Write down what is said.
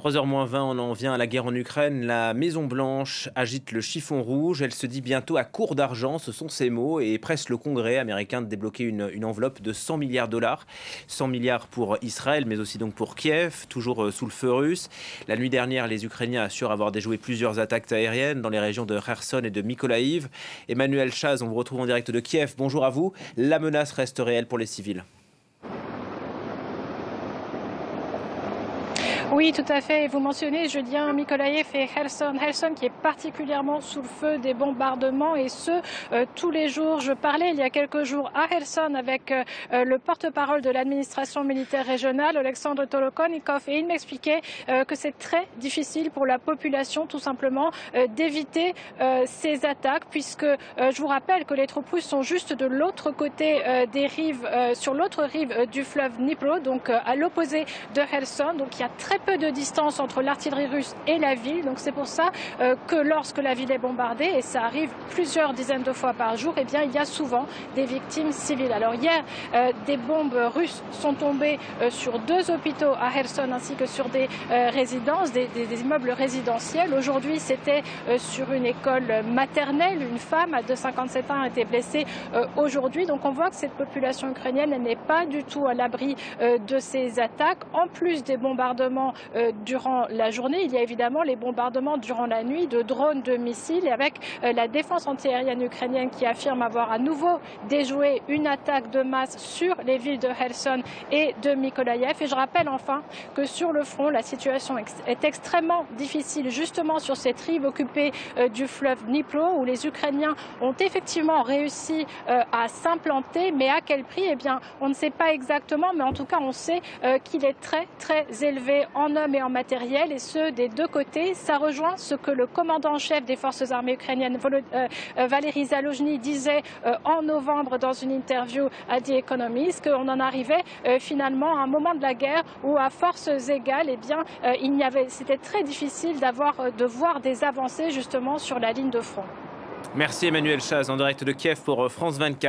3h moins 20, on en vient à la guerre en Ukraine. La Maison-Blanche agite le chiffon rouge. Elle se dit bientôt à court d'argent, ce sont ses mots, et presse le Congrès américain de débloquer une enveloppe de 100 milliards de dollars. 100 milliards pour Israël, mais aussi donc pour Kiev, toujours sous le feu russe. La nuit dernière, les Ukrainiens assurent avoir déjoué plusieurs attaques aériennes dans les régions de Kherson et de Mykolaïv. Emmanuel Chaz, on vous retrouve en direct de Kiev. Bonjour à vous. La menace reste réelle pour les civils. Oui, tout à fait. Vous mentionnez, Julien, Mykolaïv et Kherson. Kherson qui est particulièrement sous le feu des bombardements et ce, tous les jours. Je parlais il y a quelques jours à Kherson avec le porte-parole de l'administration militaire régionale, Alexandre Tolokonikov, et il m'expliquait que c'est très difficile pour la population, tout simplement, d'éviter ces attaques, puisque je vous rappelle que les troupes russes sont juste de l'autre côté des rives, sur l'autre rive du fleuve Dnipro, donc à l'opposé de Kherson. Donc il y a très peu de distance entre l'artillerie russe et la ville. Donc c'est pour ça que lorsque la ville est bombardée, et ça arrive plusieurs dizaines de fois par jour, eh bien, il y a souvent des victimes civiles. Alors hier, des bombes russes sont tombées sur 2 hôpitaux à Kherson ainsi que sur des résidences, des immeubles résidentiels. Aujourd'hui, c'était sur une école maternelle. Une femme de 57 ans a été blessée aujourd'hui. Donc on voit que cette population ukrainienne n'est pas du tout à l'abri de ces attaques. En plus des bombardements durant la journée, il y a évidemment les bombardements durant la nuit de drones, de missiles, et avec la défense antiaérienne ukrainienne qui affirme avoir à nouveau déjoué une attaque de masse sur les villes de Kherson et de Mykolaïv. Et je rappelle enfin que sur le front, la situation est extrêmement difficile, justement sur cette rive occupée du fleuve Dnipro, où les Ukrainiens ont effectivement réussi à s'implanter, mais à quel prix? Eh bien, on ne sait pas exactement, mais en tout cas, on sait qu'il est très élevé en hommes et en matériel, et ce des deux côtés. Ça rejoint ce que le commandant en chef des forces armées ukrainiennes, Valery Zaluzhny, disait en novembre dans une interview à The Economist, qu'on en arrivait finalement à un moment de la guerre où, à forces égales, eh bien, c'était très difficile de voir des avancées justement sur la ligne de front. Merci Emmanuel Chaz en direct de Kiev pour France 24.